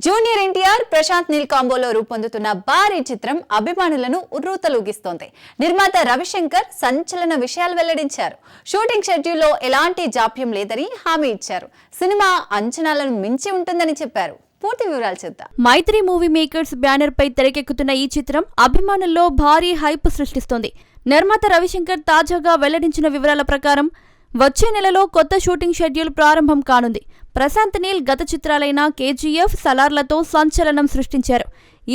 Junior NTR Prashanth Neel కాంబోలో రూపొందుతున్న భారీ చిత్రం అభిమానులను ఉర్రూతలూగిస్తోంది. నిర్మాత రవిశంకర్ సంచలన విషయాలు వెల్లడించారు. షూటింగ్ షెడ్యూల్లో ఎలాంటి జాప్యం లేదని హామీ ఇచ్చారు. సినిమా అంచనాలను మించి ఉంటుందని చెప్పారు. పూర్తి వివరాలు చూద్దాం. మైత్రి మూవీ మేకర్స్ బ్యానర్ పై తెరకెక్కుతున్న ఈ చిత్రం అభిమానుల్లో భారీ హైప్ సృష్టిస్తోంది. నిర్మాత రవిశంకర్ తాజాగా వెల్లడించిన వివరాల ప్రకారం వచ్చే నెలలో కొత్త షూటింగ్ షెడ్యూల్ ప్రారంభం కానుంది. ప్రశాంత్ నీల్ గత చిత్రాలైన కేజీఎఫ్, సలార్లతో సంచలనం సృష్టించారు.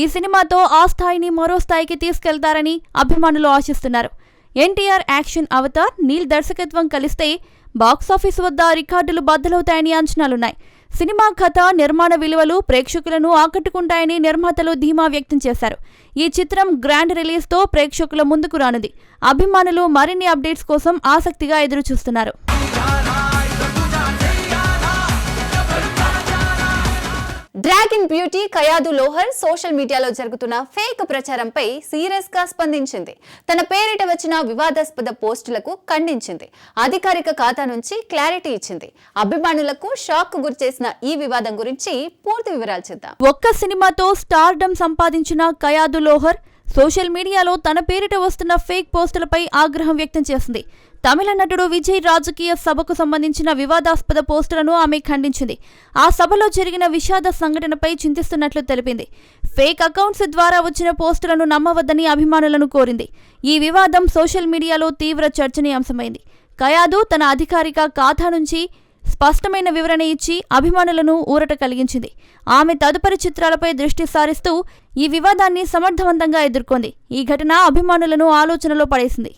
ఈ సినిమాతో ఆ స్థాయిని మరో స్థాయికి తీసుకెళ్తారని అభిమానులు ఆశిస్తున్నారు. ఎన్టీఆర్ యాక్షన్ అవతార్, నీల్ దర్శకత్వం కలిస్తే బాక్సాఫీస్ వద్ద రికార్డులు బద్దలవుతాయని అంచనాలున్నాయి. సినిమా కథ, నిర్మాణ విలువలు ప్రేక్షకులను ఆకట్టుకుంటాయని నిర్మాతలు ధీమా వ్యక్తం చేశారు. ఈ చిత్రం గ్రాండ్ రిలీజ్తో ప్రేక్షకుల ముందుకు రానుంది. అభిమానులు మరిన్ని అప్డేట్స్ కోసం ఆసక్తిగా ఎదురుచూస్తున్నారు. Dragon beauty Kayadu Lohar social మీడియాలో జరుగుతున్న ఫేక్ ప్రచారంపై సీరియస్ గా స్పందించింది. తన పేరిట వచ్చిన వివాదాస్పద పోస్టులకు ఖండించింది. అధికారిక ఖాతా నుంచి క్లారిటీ ఇచ్చింది. అభిమానులకు షాక్ గురిచేసిన ఈ వివాదం గురించి పూర్తి వివరాలు చూద్దాం. ఒక్క సినిమాతో స్టార్డమ్ సంపాదించిన కయాదు లోహర్ సోషల్ మీడియాలో తన పేరిట వస్తున్న ఫేక్ పోస్టులపై ఆగ్రహం వ్యక్తం చేసింది. తమిళ నటుడు విజయ్ రాజకీయ సభకు సంబంధించిన వివాదాస్పద పోస్టులను ఆమె ఖండించింది. ఆ సభలో జరిగిన విషాద సంఘటనపై చింతిస్తున్నట్లు తెలిపింది. ఫేక్ అకౌంట్స్ ద్వారా వచ్చిన పోస్టులను నమ్మవద్దని అభిమానులను కోరింది. ఈ వివాదం సోషల్ మీడియాలో తీవ్ర చర్చనీయాంశమైంది. కయాదు తన అధికారిక ఖాతా నుంచి స్పష్టమైన వివరణ ఇచ్చి అభిమానులను ఊరట కలిగించింది. ఆమె తదుపరి చిత్రాలపై దృష్టి సారిస్తూ ఈ వివాదాన్ని సమర్థవంతంగా ఎదుర్కొంది. ఈ ఘటన అభిమానులను ఆలోచనలో పడేసింది.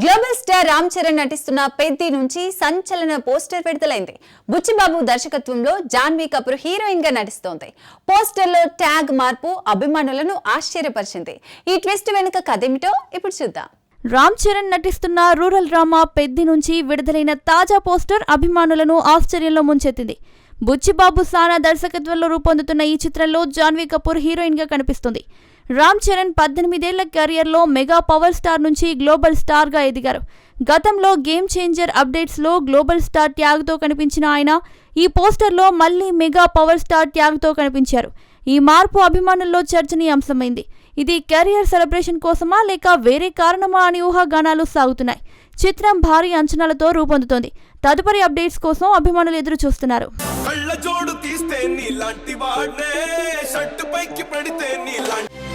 గ్లోబల్ స్టార్ రామ్ చరణ్ నటిస్తున్న పెద్ది నుంచి సంచలన పోస్టర్ విడుదలైంది. బుచ్చిబాబు దర్శకత్వంలో జాన్వీ కపూర్ హీరోయిన్ గా నటిస్తోంది. పోస్టర్ లో ట్యాగ్ మార్పు అభిమానులను ఆశ్చర్యపరిచింది. ఈ ట్విస్ట్ వెనుక కథేమిటో ఇప్పుడు చూద్దాం. రామ్ చరణ్ నటిస్తున్న రూరల్ డ్రామా పెద్ది నుంచి విడుదలైన తాజా పోస్టర్ అభిమానులను ఆశ్చర్యంలో ముంచెత్తింది. బుచ్చిబాబు సానా దర్శకత్వంలో రూపొందుతున్న ఈ చిత్రంలో జాన్వీ కపూర్ హీరోయిన్ గా కనిపిస్తుంది. రామ్ చరణ్ 18 ఏళ్ల కెరియర్లో మెగా పవర్ స్టార్ నుంచి గ్లోబల్ స్టార్ గా ఎదిగారు. గతంలో గేమ్ చేంజర్ అప్డేట్స్ లో గ్లోబల్ స్టార్ ట్యాగ్ తో కనిపించిన ఆయన ఈ పోస్టర్లో మళ్లీ మెగా పవర్ స్టార్ ట్యాగ్ తో కనిపించారు. ఈ మార్పు అభిమానుల్లో చర్చనీయాంశమైంది. ఇది కెరియర్ సెలబ్రేషన్ కోసమా లేక వేరే కారణమా అని ఊహాగానాలు సాగుతున్నాయి. చిత్రం భారీ అంచనాలతో రూపొందుతోంది. తదుపరి అప్డేట్స్ కోసం అభిమానులు ఎదురు చూస్తున్నారు. కళ్ళ జోడు తీస్తే నీలాంటి వాడే షర్ట్ పైకి పడితే నీలాంటి